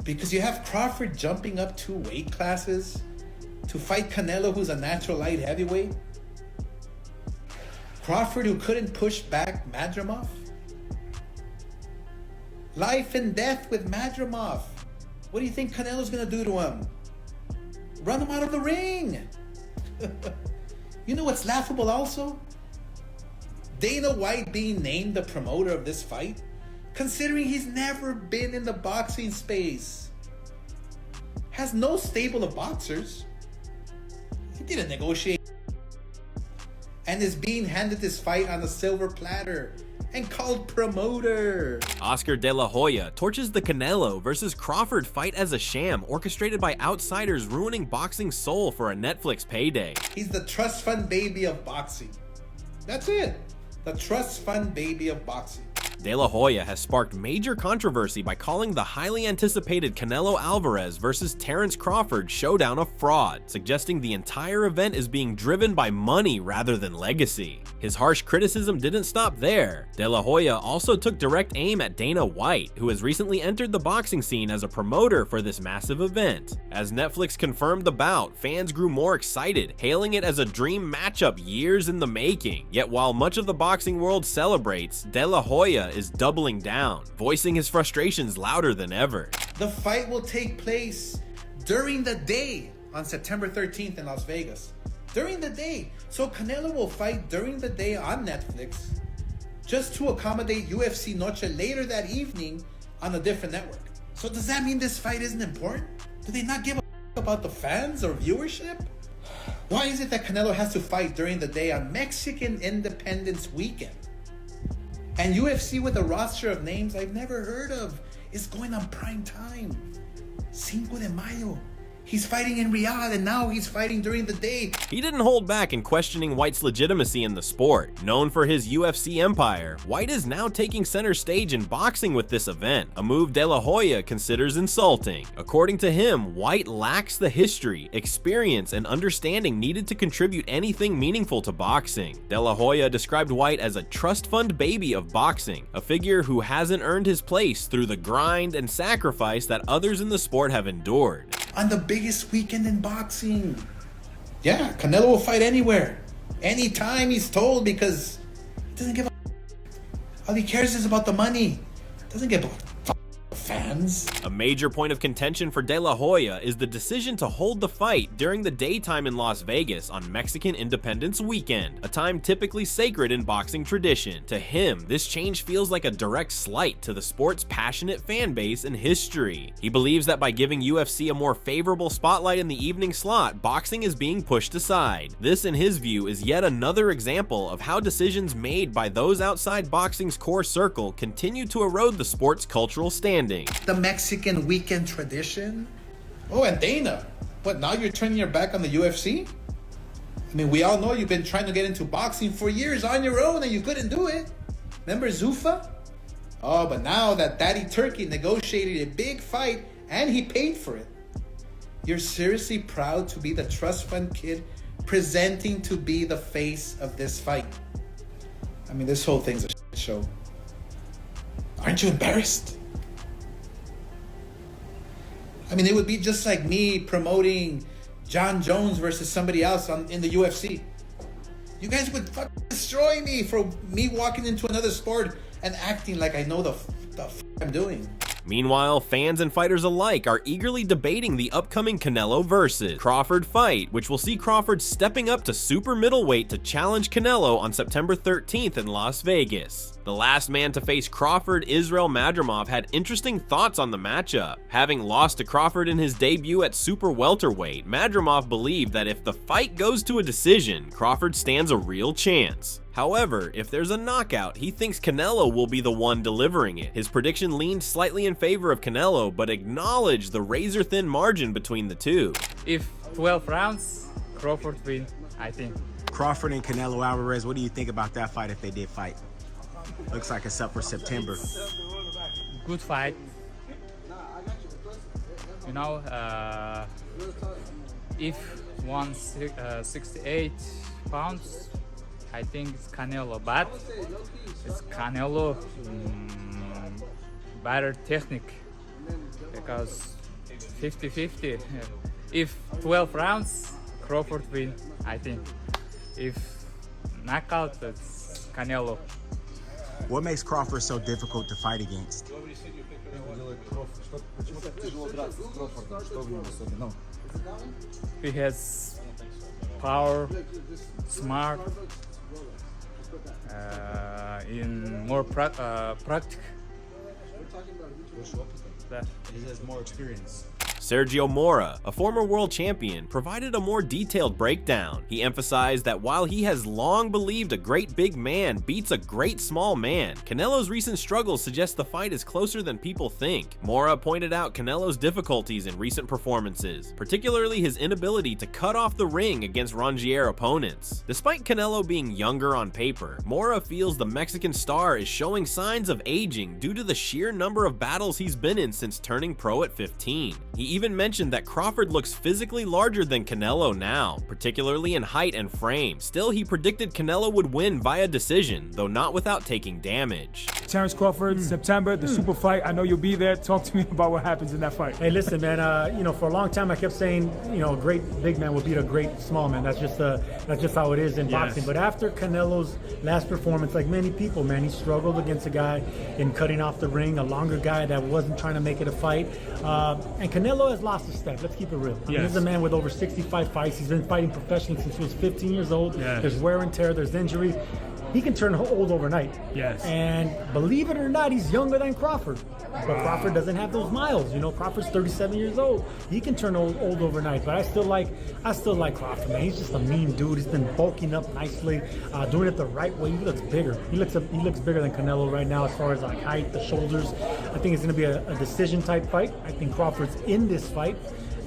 Because you have Crawford jumping up 2 weight classes to fight Canelo, who's a natural light heavyweight. Crawford, who couldn't push back Madrimov. Life and death with Madrimov. What do you think Canelo's gonna do to him? Run him out of the ring. You know what's laughable also? Dana White being named the promoter of this fight, considering he's never been in the boxing space. Has no stable of boxers. He didn't negotiate. And is being handed this fight on a silver platter and called promoter. Oscar De La Hoya torches the Canelo versus Crawford fight as a sham orchestrated by outsiders ruining boxing's soul for a Netflix payday. He's the trust fund baby of boxing. That's it. The trust fund baby of boxing. De La Hoya has sparked major controversy by calling the highly anticipated Canelo Alvarez versus Terence Crawford showdown a fraud, suggesting the entire event is being driven by money rather than legacy. His harsh criticism didn't stop there. De La Hoya also took direct aim at Dana White, who has recently entered the boxing scene as a promoter for this massive event. As Netflix confirmed the bout, fans grew more excited, hailing it as a dream matchup years in the making. Yet while much of the boxing world celebrates, De La Hoya is doubling down, voicing his frustrations louder than ever. The fight will take place during the day on September 13th in Las Vegas. During the day. So Canelo will fight during the day on Netflix just to accommodate UFC Noche later that evening on a different network. So does that mean this fight isn't important? Do they not give a about the fans or viewership? Why is it that Canelo has to fight during the day on Mexican Independence Weekend? And UFC with a roster of names I've never heard of is going on prime time. Cinco de Mayo. He's fighting in Riyadh and now he's fighting during the day. He didn't hold back in questioning White's legitimacy in the sport. Known for his UFC empire, White is now taking center stage in boxing with this event, a move De La Hoya considers insulting. According to him, White lacks the history, experience, and understanding needed to contribute anything meaningful to boxing. De La Hoya described White as a trust fund baby of boxing, a figure who hasn't earned his place through the grind and sacrifice that others in the sport have endured. On the biggest weekend in boxing. Yeah, Canelo will fight anywhere. Anytime he's told, because he doesn't give a all he cares is about the money. Doesn't give a fans. A major point of contention for De La Hoya is the decision to hold the fight during the daytime in Las Vegas on Mexican Independence Weekend, a time typically sacred in boxing tradition. To him, this change feels like a direct slight to the sport's passionate fan base and history. He believes that by giving UFC a more favorable spotlight in the evening slot, boxing is being pushed aside. This, in his view, is yet another example of how decisions made by those outside boxing's core circle continue to erode the sport's cultural standing. The Mexican weekend tradition. Oh, and Dana, what, now you're turning your back on the UFC? I mean, we all know you've been trying to get into boxing for years on your own and you couldn't do it. Remember Zuffa? Oh, but now that Daddy Turkey negotiated a big fight and he paid for it, you're seriously proud to be the trust fund kid presenting to be the face of this fight. I mean, this whole thing's a shit show. Aren't you embarrassed? I mean, it would be just like me promoting John Jones versus somebody else in the UFC. You guys would fucking destroy me for me walking into another sport and acting like I know the I'm doing. Meanwhile, fans and fighters alike are eagerly debating the upcoming Canelo versus Crawford fight, which will see Crawford stepping up to super middleweight to challenge Canelo on September 13th in Las Vegas. The last man to face Crawford, Israel Madrimov, had interesting thoughts on the matchup. Having lost to Crawford in his debut at super welterweight, Madrimov believed that if the fight goes to a decision, Crawford stands a real chance. However, if there's a knockout, he thinks Canelo will be the one delivering it. His prediction leaned slightly in favor of Canelo, but acknowledged the razor-thin margin between the two. If 12 rounds, Crawford win, I think. Crawford and Canelo Alvarez, what do you think about that fight if they did fight? Looks like it's up for September. Good fight. You know, if 168 pounds, I think it's Canelo, but it's Canelo better technique. because 50-50. If 12 rounds, Crawford win, I think. If knockout, it's Canelo. What makes Crawford so difficult to fight against? He has power, smart, in more practical. He has more experience. Sergio Mora, a former world champion, provided a more detailed breakdown. He emphasized that while he has long believed a great big man beats a great small man, Canelo's recent struggles suggest the fight is closer than people think. Mora pointed out Canelo's difficulties in recent performances, particularly his inability to cut off the ring against Rongier opponents. Despite Canelo being younger on paper, Mora feels the Mexican star is showing signs of aging due to the sheer number of battles he's been in since turning pro at 15. He even mentioned that Crawford looks physically larger than Canelo now, particularly in height and frame. Still, he predicted Canelo would win via decision, though not without taking damage. Terrence Crawford, September, the super fight. I know you'll be there. Talk to me about what happens in that fight. Hey, listen, man. For a long time I kept saying, a great big man will beat a great small man. That's just how it is in boxing. But after Canelo's last performance, like many people, man, he struggled against a guy in cutting off the ring, a longer guy that wasn't trying to make it a fight. And Canelo has lost a step. Let's keep it real. I mean, this is a man with over 65 fights. He's been fighting professionally since he was 15 years old. Yes. There's wear and tear. There's injury. He can turn old overnight. Yes. And believe it or not, he's younger than Crawford. But Crawford doesn't have those miles. Crawford's 37 years old. He can turn old overnight. But I still like Crawford, man. He's just a mean dude. He's been bulking up nicely, doing it the right way. He looks bigger. He looks bigger than Canelo right now as far as like height, the shoulders. I think it's going to be a decision type fight. I think Crawford's in this fight.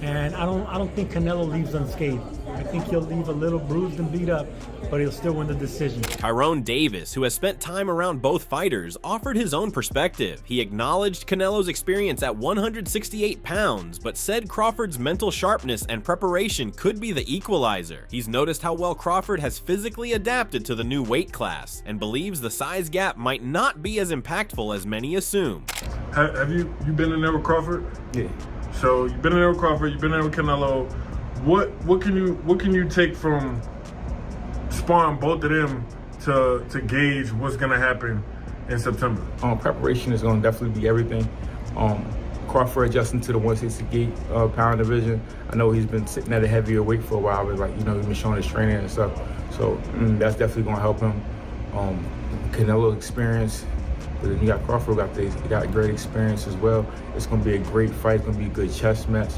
And I don't think Canelo leaves unscathed. I think he'll leave a little bruised and beat up, but he'll still win the decision. Tyrone Davis, who has spent time around both fighters, offered his own perspective. He acknowledged Canelo's experience at 168 pounds, but said Crawford's mental sharpness and preparation could be the equalizer. He's noticed how well Crawford has physically adapted to the new weight class, and believes the size gap might not be as impactful as many assume. Have you been in there with Crawford? Yeah. So you've been in there with Crawford, you've been in there with Canelo. What can you take from sparring both of them to gauge what's gonna happen in September? Preparation is gonna definitely be everything. Crawford adjusting to the 168 pound division. I know he's been sitting at a heavier weight for a while, but he's been showing his training and stuff. So that's definitely gonna help him. Canelo experience. But then you got Crawford, he got great experience as well. It's going to be a great fight. It's going to be a good chess match.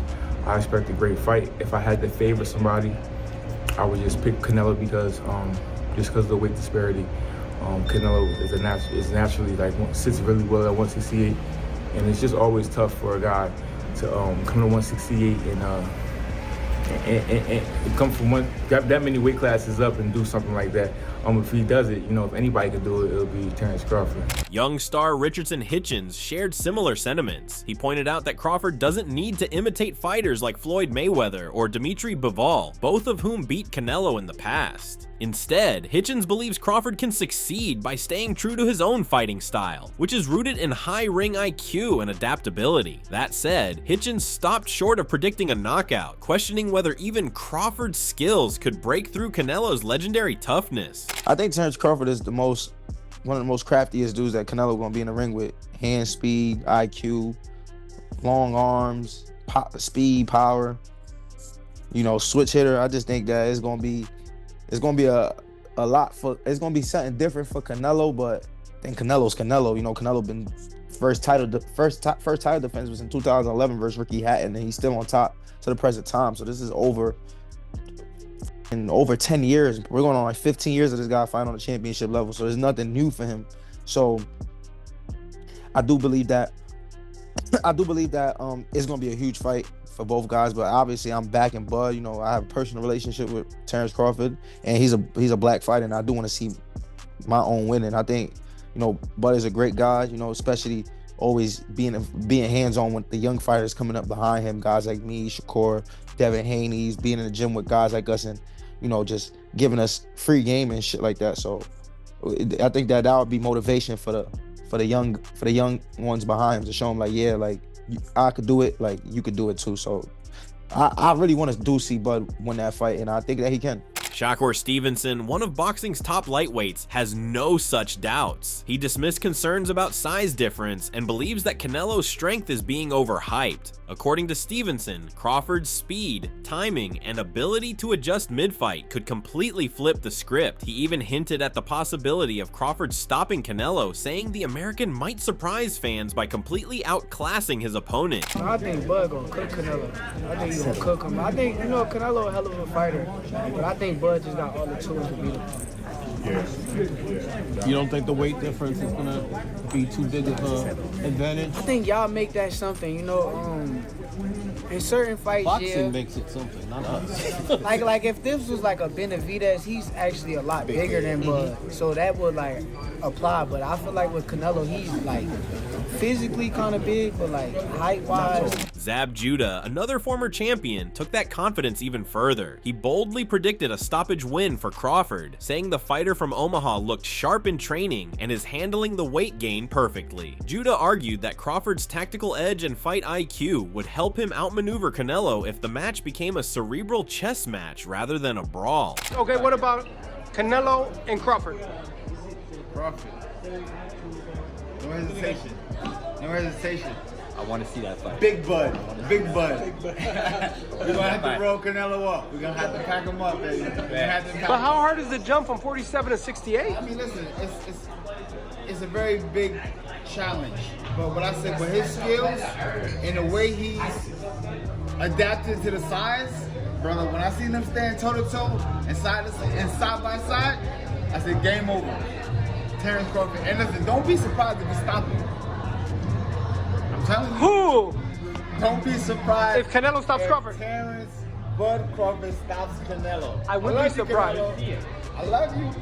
I expect a great fight. If I had to favor somebody, I would just pick Canelo because of the weight disparity. Canelo is naturally sits really well at 168, and it's just always tough for a guy to come to 168 and come from that many weight classes up and do something like that. If he does it, if anybody could do it, it'll be Terrence Crawford. Young star Richardson Hitchens shared similar sentiments. He pointed out that Crawford doesn't need to imitate fighters like Floyd Mayweather or Dimitri Bivol, both of whom beat Canelo in the past. Instead, Hitchens believes Crawford can succeed by staying true to his own fighting style, which is rooted in high ring IQ and adaptability. That said, Hitchens stopped short of predicting a knockout, questioning whether even Crawford's skills could break through Canelo's legendary toughness. I think Terrence Crawford is one of the most craftiest dudes that Canelo gonna be in the ring with. Hand speed, IQ, long arms, speed, power. Switch hitter. I just think that it's gonna be a lot for. It's gonna be something different for Canelo, but then Canelo's Canelo. Canelo been first title defense was in 2011 versus Ricky Hatton, and he's still on top to the present time. So this is over. In over 10 years, we're going on 15 years of this guy fighting on the championship level. So there's nothing new for him. So I do believe that it's going to be a huge fight for both guys. But obviously, I'm backing Bud. I have a personal relationship with Terrence Crawford, and he's a black fighter, and I do want to see my own winning. I think Bud is a great guy. Especially always being hands-on with the young fighters coming up behind him, guys like me, Shakur, Devin Haney's, being in the gym with guys like us, and just giving us free game and shit like that. So I think that would be motivation for the young ones behind him, to show them I could do it, like you could do it too. So I really want to see Bud win that fight, and I think that he can. Shakur Stevenson, one of boxing's top lightweights, has no such doubts. He dismissed concerns about size difference and believes that Canelo's strength is being overhyped. According to Stevenson, Crawford's speed, timing, and ability to adjust mid-fight could completely flip the script. He even hinted at the possibility of Crawford stopping Canelo, saying the American might surprise fans by completely outclassing his opponent. I think Bud gonna cook Canelo. I think he's gonna cook him. I think, Canelo a hell of a fighter, but I think Bud just got all the tools to beat him. You don't think the weight difference is gonna be too big of an advantage? I think y'all make that something, in certain fights, Boxing makes it something, not us. like if this was like a Benavidez, he's actually a lot bigger than Bud, so that would like apply. But I feel like with Canelo, he's like physically kind of big, but like height-wise. Zab Judah, another former champion, took that confidence even further. He boldly predicted a stoppage win for Crawford, saying the fighter from Omaha looked sharp in training and is handling the weight gain perfectly. Judah argued that Crawford's tactical edge and fight IQ would help him outmaneuver Canelo if the match became a cerebral chess match rather than a brawl. Okay, what about Canelo and Crawford? Crawford. No hesitation. No hesitation. I want to see that fight. Big Bud. Big Bud. We're going to have to roll Canelo up. We're going to have to pack him up, baby. But how hard is the jump from 47 to 68? I mean, listen, it's a very big challenge. But what I said, with his skills and the way he's adapted to the size, brother, when I seen him stand toe-to-toe and side by side, I said, game over. Terrence Crawford. And listen, don't be surprised if he stops him. I'm telling you. Who? Don't be surprised if Canelo stops Crawford. Terrence Bud Crawford stops Canelo. I wouldn't be surprised. I love you.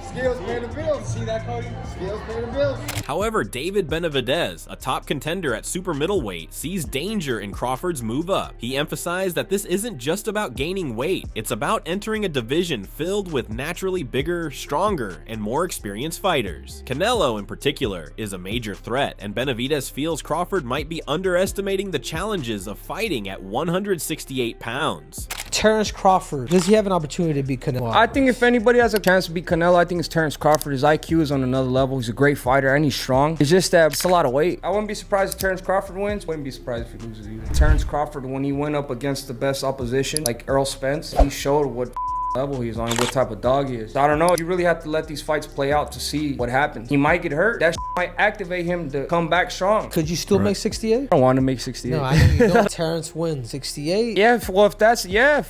Skills pay the bills. See that, Cody? Skills pay the bills. However, David Benavidez, a top contender at super middleweight, sees danger in Crawford's move up. He emphasized that this isn't just about gaining weight, it's about entering a division filled with naturally bigger, stronger, and more experienced fighters. Canelo, in particular, is a major threat, and Benavidez feels Crawford might be underestimating the challenges of fighting at 168 pounds. Terrence Crawford, does he have an opportunity to beat Canelo? I think if anybody has a chance to beat Canelo, I think it's Terrence Crawford. His IQ is on another level. He's a great fighter and he's strong. It's just that it's a lot of weight. I wouldn't be surprised if Terrence Crawford wins. Wouldn't be surprised if he loses either. Terrence Crawford, when he went up against the best opposition, like Errol Spence, he showed what level he's on, what type of dog he is. So I don't know. You really have to let these fights play out to see what happens. He might get hurt. That might activate him to come back strong. Could you still make 68? I don't want to make 68. No, I know you don't. Terrence wins 68. Yeah, well, if that's, yeah,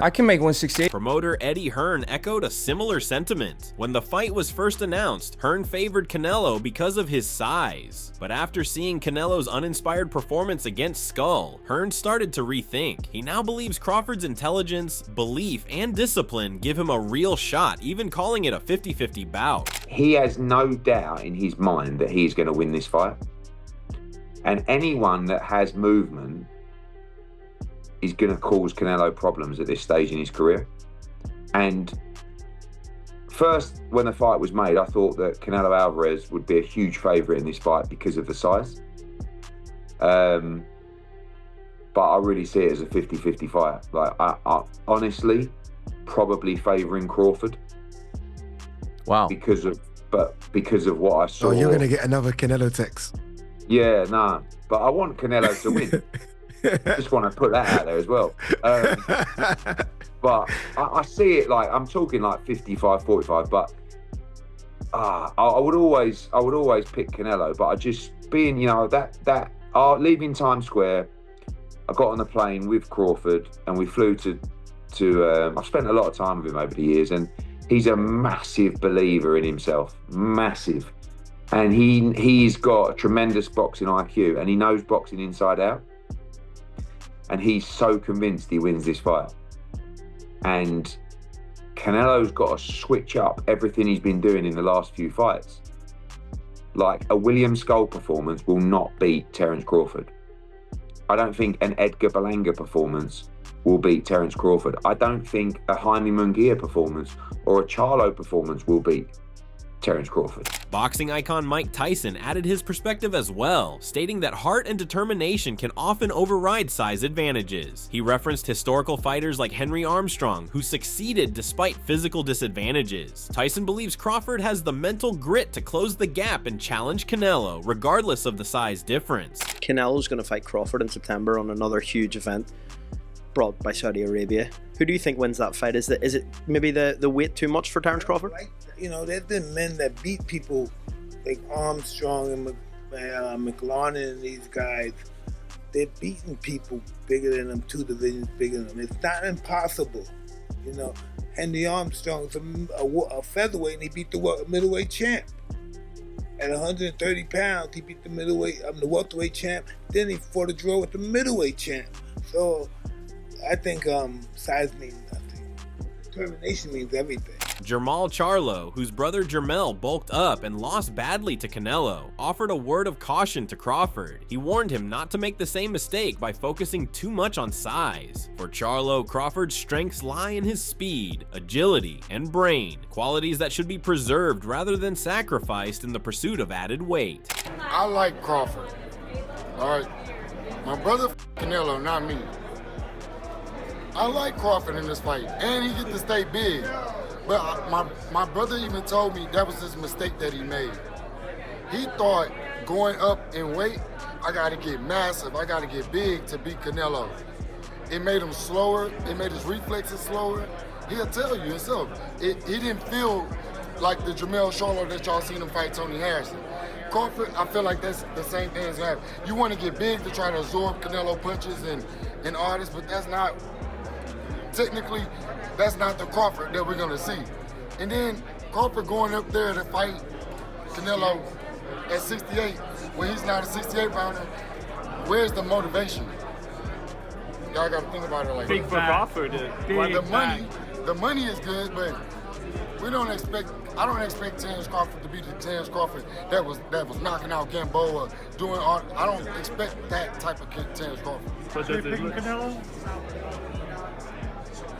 I can make 168. Promoter Eddie Hearn echoed a similar sentiment. When the fight was first announced, Hearn favored Canelo because of his size. But after seeing Canelo's uninspired performance against Skull, Hearn started to rethink. He now believes Crawford's intelligence, belief, and discipline give him a real shot, even calling it a 50-50 bout. He has no doubt in his mind that he's going to win this fight. And anyone that has movement is going to cause Canelo problems at this stage in his career. And first, when the fight was made, I thought that Canelo Alvarez would be a huge favourite in this fight because of the size. But I really see it as a 50-50 fight. Like, I honestly probably favouring Crawford. Wow. Because of what I saw. Oh, you're going to get another Canelo text. Yeah, nah. But I want Canelo to win. Just want to put that out there as well. But I see it like, I'm talking like 55-45, but I would always pick Canelo, but I just being, leaving Times Square, I got on the plane with Crawford and we flew to I've spent a lot of time with him over the years, and he's a massive believer in himself, massive. And he's got a tremendous boxing IQ and he knows boxing inside out. And he's so convinced he wins this fight. And Canelo's got to switch up everything he's been doing in the last few fights. Like, a William Skull performance will not beat Terrence Crawford. I don't think an Edgar Berlanga performance will beat Terrence Crawford. I don't think a Jaime Munguia performance or a Charlo performance will beat Terence Crawford. Boxing icon Mike Tyson added his perspective as well, stating that heart and determination can often override size advantages. He referenced historical fighters like Henry Armstrong, who succeeded despite physical disadvantages. Tyson believes Crawford has the mental grit to close the gap and challenge Canelo, regardless of the size difference. Canelo's going to fight Crawford in September on another huge event brought by Saudi Arabia. Who do you think wins that fight? Is it maybe the weight too much for Terence Crawford? You know, there's been men that beat people like Armstrong and McLaren and these guys. They're beating people bigger than them, 2 divisions bigger than them. It's not impossible, you know. Henry Armstrong's a featherweight and he beat the middleweight champ. At 130 pounds, he beat the welterweight champ. Then he fought a draw with the middleweight champ. So I think size means nothing. Determination means everything. Jermall Charlo, whose brother Jermell bulked up and lost badly to Canelo, offered a word of caution to Crawford. He warned him not to make the same mistake by focusing too much on size. For Charlo, Crawford's strengths lie in his speed, agility, and brain, qualities that should be preserved rather than sacrificed in the pursuit of added weight. I like Crawford. All right, my brother Canelo, not me. I like Crawford in this fight, and he get to stay big. But my brother even told me that was his mistake that he made. He thought going up in weight, I gotta get massive, I gotta get big to beat Canelo. It made him slower, it made his reflexes slower. He'll tell you himself. He didn't feel like the Jermell Charlo that y'all seen him fight Tony Harrison. Crawford, I feel like that's the same thing as happening. You wanna get big to try to absorb Canelo punches and all this, but that's not, technically, that's not the Crawford that we're gonna see. And then Crawford going up there to fight Canelo at 68, when he's not a 68 pounder, where's the motivation? Y'all gotta think about it like Big that. for Crawford. The money is good, but I don't expect Terence Crawford to be the Terence Crawford that was knocking out Gamboa, doing all. I don't expect that type of Terence Crawford. So does it look Canelo?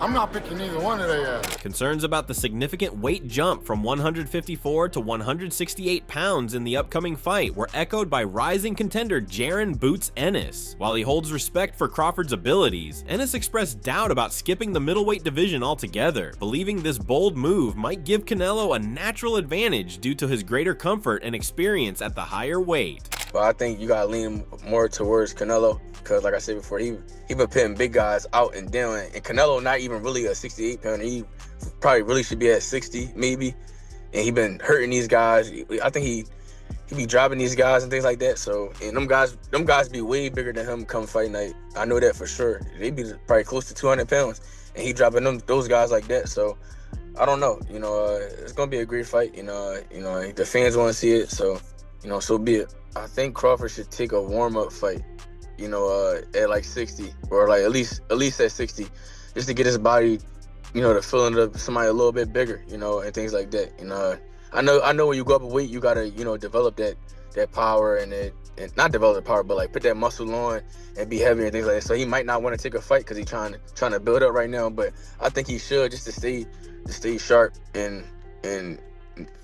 I'm not picking either one of their ass. Concerns about the significant weight jump from 154 to 168 pounds in the upcoming fight were echoed by rising contender Jaron Boots Ennis. While he holds respect for Crawford's abilities, Ennis expressed doubt about skipping the middleweight division altogether, believing this bold move might give Canelo a natural advantage due to his greater comfort and experience at the higher weight. But I think you gotta lean more towards Canelo, because like I said before, he been putting big guys out and down, and Canelo not even really a 68 pounder. He probably really should be at 60 maybe, and he been hurting these guys. I think he be dropping these guys and things like that. So, and them guys be way bigger than him come fight night. I know that for sure. They be probably close to 200 pounds, and he dropping those guys like that. So I don't know. You know, it's gonna be a great fight. You know, the fans want to see it. So, so be it. I think Crawford should take a warm-up fight, at like 60, or like at least at 60, just to get his body, to fill up somebody a little bit bigger, and things like that. I know when you go up a weight, you gotta, develop that power and not develop the power, but like put that muscle on and be heavier and things like that. So he might not want to take a fight because he's trying to build up right now, but I think he should, just to stay sharp and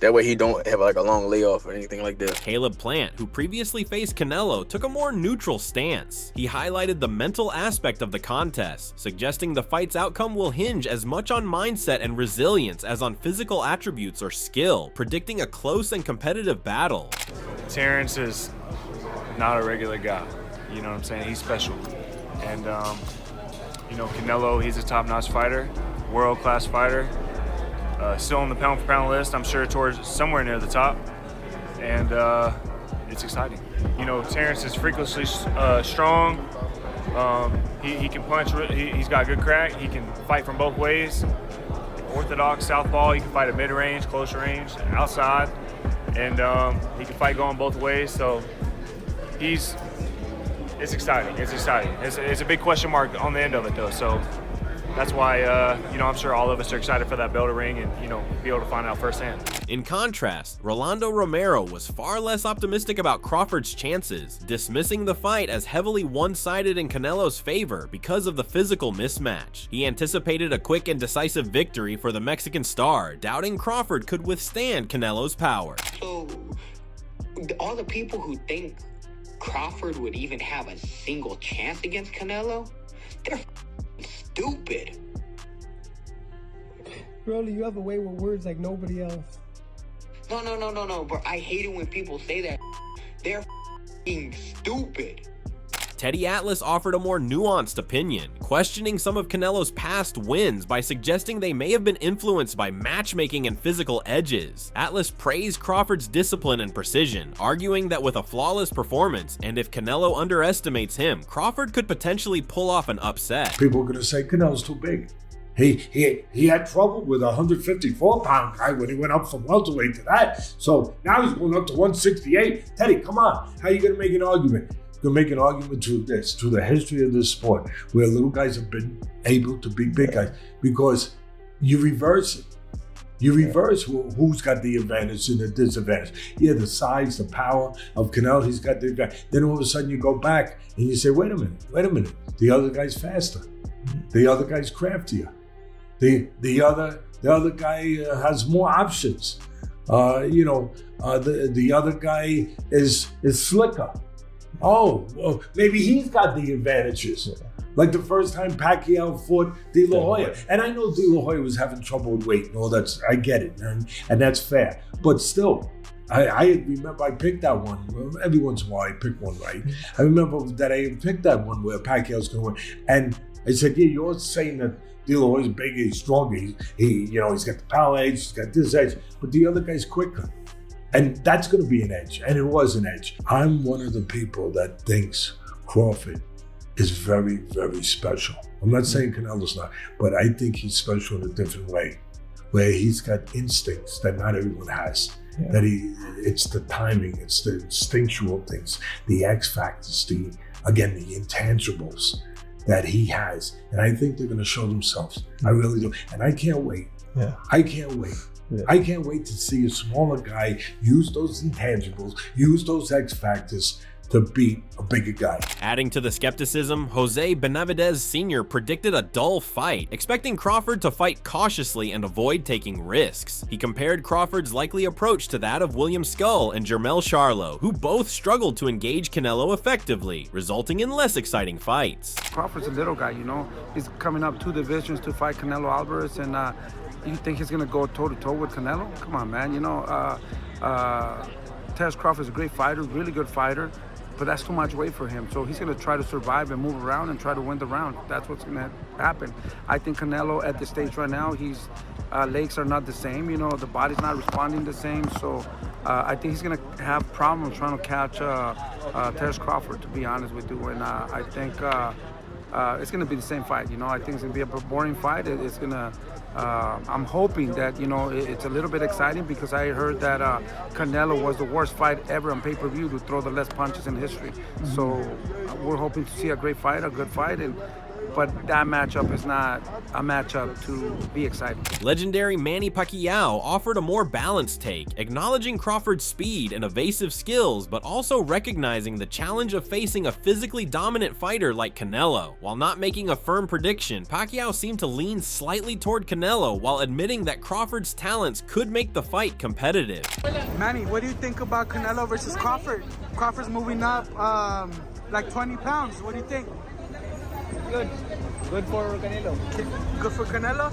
that way he don't have like a long layoff or anything like that. Caleb Plant, who previously faced Canelo, took a more neutral stance. He highlighted the mental aspect of the contest, suggesting the fight's outcome will hinge as much on mindset and resilience as on physical attributes or skill, predicting a close and competitive battle. Terence is not a regular guy, you know what I'm saying? He's special. And, Canelo, he's a top-notch fighter, world-class fighter. Still on the pound-for-pound list, I'm sure towards somewhere near the top, and it's exciting. Terence is freakishly strong. He can punch. He's got good crack. He can fight from both ways. Orthodox southpaw. He can fight at mid-range, close range, outside, and he can fight going both ways. So it's exciting. It's exciting. It's a big question mark on the end of it though. So that's why, you know, I'm sure all of us are excited for that bell to ring and, you know, be able to find out firsthand. In contrast, Rolando Romero was far less optimistic about Crawford's chances, dismissing the fight as heavily one-sided in Canelo's favor because of the physical mismatch. He anticipated a quick and decisive victory for the Mexican star, doubting Crawford could withstand Canelo's power. So, all the people who think Crawford would even have a single chance against Canelo, they're stupid. Broly, you have a way with words like nobody else. No, but I hate it when people say that. They're stupid. Teddy Atlas offered a more nuanced opinion, questioning some of Canelo's past wins by suggesting they may have been influenced by matchmaking and physical edges. Atlas praised Crawford's discipline and precision, arguing that with a flawless performance, and if Canelo underestimates him, Crawford could potentially pull off an upset. People are going to say Canelo's too big. He had trouble with a 154-pound guy when he went up from welterweight to that. So now he's going up to 168. Teddy, come on. How are you going to make an argument? You're going to make an argument to this, to the history of this sport, where little guys have been able to beat big guys, because you reverse it. You reverse who's got the advantage and the disadvantage. Yeah, the size, the power of Canelo, he's got the advantage. Then all of a sudden you go back and you say, wait a minute. The other guy's faster. The other guy's craftier. The other guy has more options. The other guy is slicker. Oh, well, maybe he's got the advantages. Like the first time Pacquiao fought De La Hoya. And I know De La Hoya was having trouble with weight and all that. I get it, and that's fair. But still, I remember I picked that one. Every once in a while I pick one right. I remember that I picked that one where Pacquiao's going to win. And I said, yeah, you're saying that De La Hoya's bigger, he's stronger. He's got the power edge, he's got this edge. But the other guy's quicker. And that's going to be an edge. And it was an edge. I'm one of the people that thinks Crawford is very, very special. I'm not saying Canelo's not, but I think he's special in a different way, where he's got instincts that not everyone has. Yeah. That it's the timing, it's the instinctual things, the X factors, the intangibles that he has. And I think they're going to show themselves. I really do. And I can't wait. Yeah. I can't wait. Yeah. I can't wait to see a smaller guy use those intangibles, use those X factors to beat a bigger guy. Adding to the skepticism, Jose Benavidez Sr. predicted a dull fight, expecting Crawford to fight cautiously and avoid taking risks. He compared Crawford's likely approach to that of William Skull and Jermell Charlo, who both struggled to engage Canelo effectively, resulting in less exciting fights. Crawford's a little guy, He's coming up 2 divisions to fight Canelo Alvarez, and you think he's gonna go toe-to-toe with Canelo? Come on, man, Terence Crawford's a great fighter, really good fighter, but that's too much weight for him. So he's going to try to survive and move around and try to win the round. That's what's going to happen. I think Canelo at this stage right now, his legs are not the same. The body's not responding the same. So I think he's going to have problems trying to catch Terence Crawford, to be honest with you. And I think it's going to be the same fight. I think it's going to be a boring fight. It's going to... I'm hoping that, it's a little bit exciting, because I heard that Canelo was the worst fight ever on pay-per-view to throw the less punches in history. So we're hoping to see a great fight, a good fight, but that matchup is not a matchup to be exciting. Legendary Manny Pacquiao offered a more balanced take, acknowledging Crawford's speed and evasive skills, but also recognizing the challenge of facing a physically dominant fighter like Canelo. While not making a firm prediction, Pacquiao seemed to lean slightly toward Canelo, while admitting that Crawford's talents could make the fight competitive. Manny, what do you think about Canelo versus Crawford? Crawford's moving up like 20 pounds. What do you think? Good. Good for Canelo. Good for Canelo?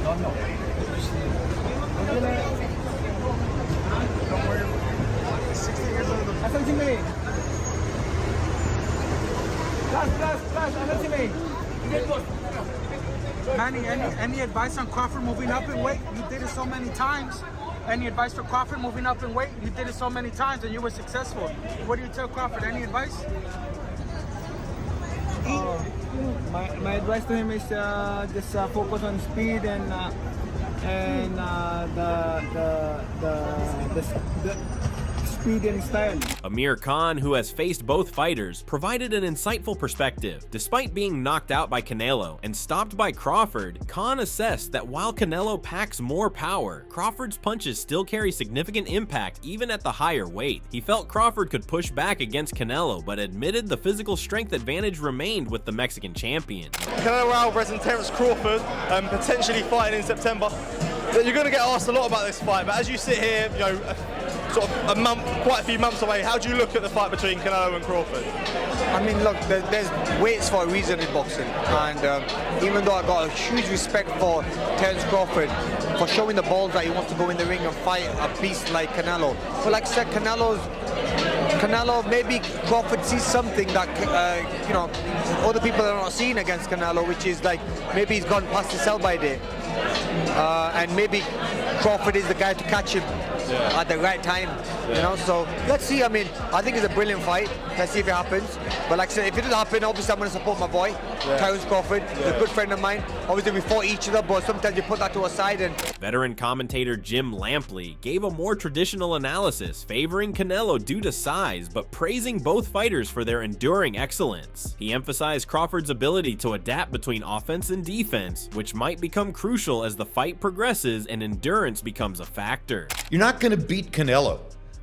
No. Don't worry. 60 years old. Listen to me. Listen to me. Manny, any advice on Crawford moving up in weight? You did it so many times. Any advice for Crawford moving up in weight? You did it so many times and you were successful. What do you tell Crawford? Any advice? My advice to him is just focus on speed and speed and style. Amir Khan, who has faced both fighters, provided an insightful perspective. Despite being knocked out by Canelo and stopped by Crawford, Khan assessed that while Canelo packs more power, Crawford's punches still carry significant impact even at the higher weight. He felt Crawford could push back against Canelo, but admitted the physical strength advantage remained with the Mexican champion. Canelo Alvarez and Terence Crawford potentially fighting in September. You're going to get asked a lot about this fight, but as you sit here, you know, sort of a month, quite a few months away, how do you look at the fight between Canelo and Crawford? I mean, look, there's weights for a reason in boxing, and even though I got a huge respect for Terence Crawford for showing the balls that he wants to go in the ring and fight a beast like Canelo, but like I said, Canelo, maybe Crawford sees something that, you know, other people are not seeing against Canelo, which is like maybe he's gone past his sell-by day. And maybe Crawford is the guy to catch him at the right time, you know. So let's see. I mean, I think it's a brilliant fight. Let's see if it happens. But like I said, if it doesn't happen, obviously I'm going to support my boy, Terence Crawford. He's a good friend of mine. Obviously we fought each other, but sometimes you put that to a side. And veteran commentator Jim Lampley gave a more traditional analysis, favoring Canelo due to size, but praising both fighters for their enduring excellence. He emphasized Crawford's ability to adapt between offense and defense, which might become crucial as the fight progresses and endurance becomes a factor. You're not going to beat Canelo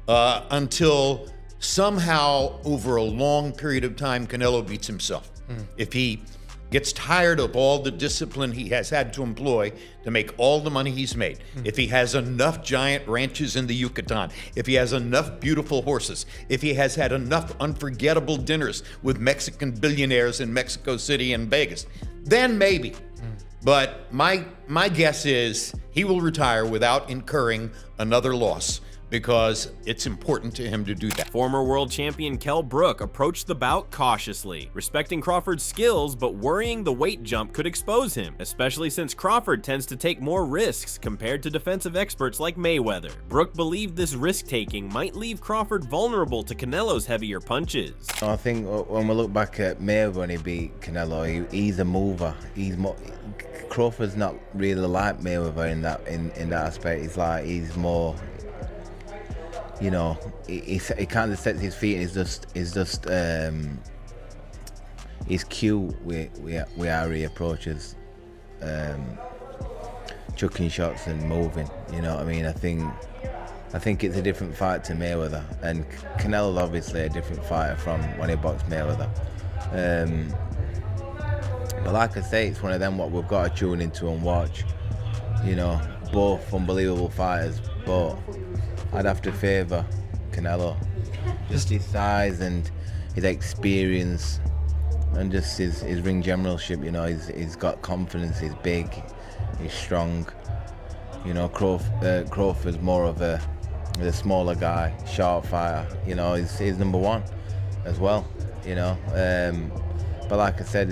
until somehow over a long period of time Canelo beats himself. If he gets tired of all the discipline he has had to employ to make all the money he's made, if he has enough giant ranches in the Yucatan, if he has enough beautiful horses, if he has had enough unforgettable dinners with Mexican billionaires in Mexico City and Vegas, then maybe. But my guess is he will retire without incurring another loss, because it's important to him to do that. Former world champion Kell Brook approached the bout cautiously, respecting Crawford's skills but worrying the weight jump could expose him, especially since Crawford tends to take more risks compared to defensive experts like Mayweather. Brook believed this risk-taking might leave Crawford vulnerable to Canelo's heavier punches. I think when we look back at Mayweather when he beat Canelo, he's a mover. Crawford's not really like Mayweather in that aspect. He's more, you know, he kind of sets his feet and he's cute with how he approaches chucking shots and moving, you know what I mean? I think it's a different fight to Mayweather, and Canelo's obviously a different fighter from when he boxed Mayweather. But like I say, it's one of them what we've got to tune into and watch. You know, both unbelievable fighters, but I'd have to favour Canelo. Just his size and his experience and just his ring generalship, you know, he's got confidence, he's big, he's strong. You know, Crawford's more of a smaller guy, sharp fighter, you know, he's number one as well, you know. But like I said,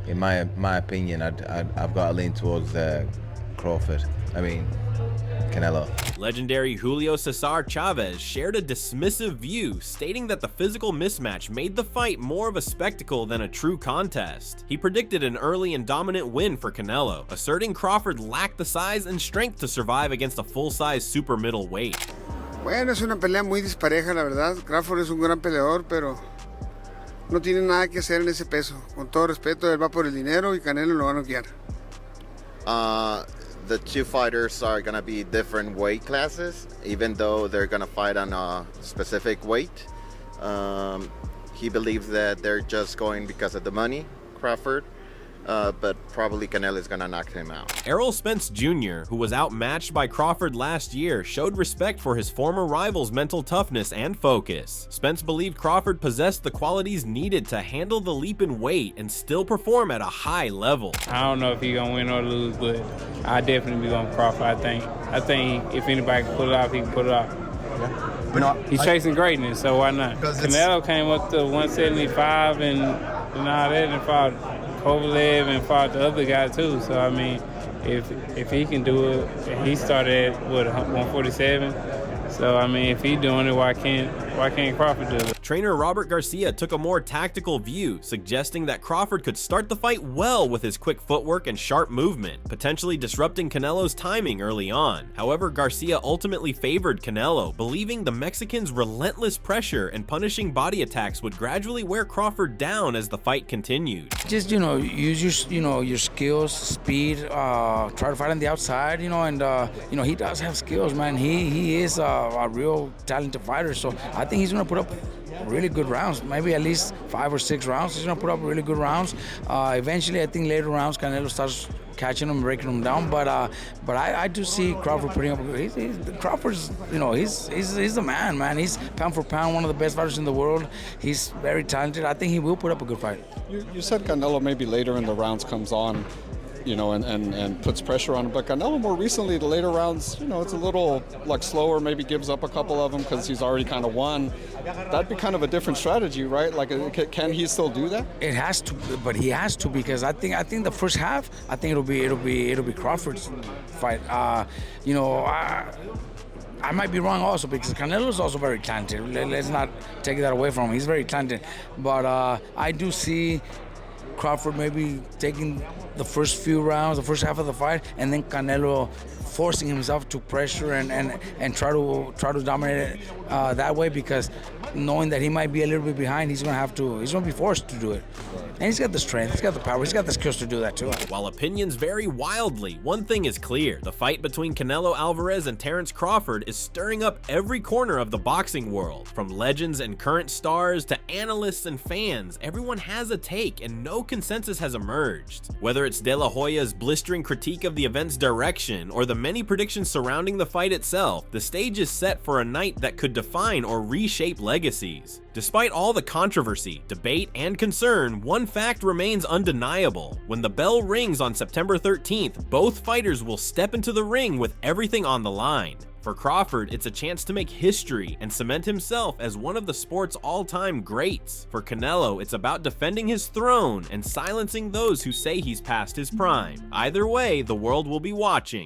in my opinion, I've got to lean towards Crawford. I mean, Canelo. Legendary Julio Cesar Chavez shared a dismissive view, stating that the physical mismatch made the fight more of a spectacle than a true contest. He predicted an early and dominant win for Canelo, asserting Crawford lacked the size and strength to survive against a full-size super middleweight. Bueno, es una pelea muy dispareja, la verdad. Crawford es un gran peleador, pero no tiene nada que hacer en ese peso. Con todo respeto, él va por el dinero y Canelo lo va a noquear. The two fighters are going to be different weight classes, even though they're going to fight on a specific weight. He believes that they're just going because of the money, Crawford, but probably Canelo is going to knock him out. Errol Spence Jr., who was outmatched by Crawford last year, showed respect for his former rival's mental toughness and focus. Spence believed Crawford possessed the qualities needed to handle the leap in weight and still perform at a high level. I don't know if he's going to win or lose, but I definitely be going Crawford, I think if anybody can pull it off, he can pull it off. He's chasing greatness, so why not? Canelo came up to 175 and all that and fought Kovalev and fought the other guy too. So I mean, if he can do it, he started at 147. So I mean, if he's doing it, why can't Why can't Crawford do it? Trainer Robert Garcia took a more tactical view, suggesting that Crawford could start the fight well with his quick footwork and sharp movement, potentially disrupting Canelo's timing early on. However, Garcia ultimately favored Canelo, believing the Mexican's relentless pressure and punishing body attacks would gradually wear Crawford down as the fight continued. Just, use your skills, speed, try to fight on the outside, and he does have skills, man. He is a real talented fighter, so I think he's gonna put up really good rounds, maybe at least 5 or 6 rounds. He's gonna put up really good rounds. Eventually, I think later rounds, Canelo starts catching him, breaking him down. But I do see Crawford putting up. Crawford's, he's the man. He's pound for pound one of the best fighters in the world. He's very talented. I think he will put up a good fight. You said Canelo maybe later in the rounds comes on, and puts pressure on him. But Canelo more recently, the later rounds, it's a little slower, maybe gives up a couple of them because he's already kind of won. That'd be kind of a different strategy, right? Can he still do that? It has to, but he has to, because I think the first half, I think it'll be Crawford's fight. I might be wrong also, because Canelo is also very talented. Let's not take that away from him. He's very talented, but I do see Crawford maybe taking the first few rounds, the first half of the fight, and then Canelo forcing himself to pressure and try to dominate it that way, because knowing that he might be a little bit behind, he's gonna be forced to do it. And he's got the strength, he's got the power, he's got the skills to do that too. While opinions vary wildly, one thing is clear: the fight between Canelo Alvarez and Terence Crawford is stirring up every corner of the boxing world. From legends and current stars to analysts and fans, everyone has a take and no consensus has emerged. Whether it's De La Hoya's blistering critique of the event's direction or the many predictions surrounding the fight itself, the stage is set for a night that could define or reshape legacies. Despite all the controversy, debate, and concern, one fact remains undeniable. When the bell rings on September 13th, both fighters will step into the ring with everything on the line. For Crawford, it's a chance to make history and cement himself as one of the sport's all-time greats. For Canelo, it's about defending his throne and silencing those who say he's past his prime. Either way, the world will be watching.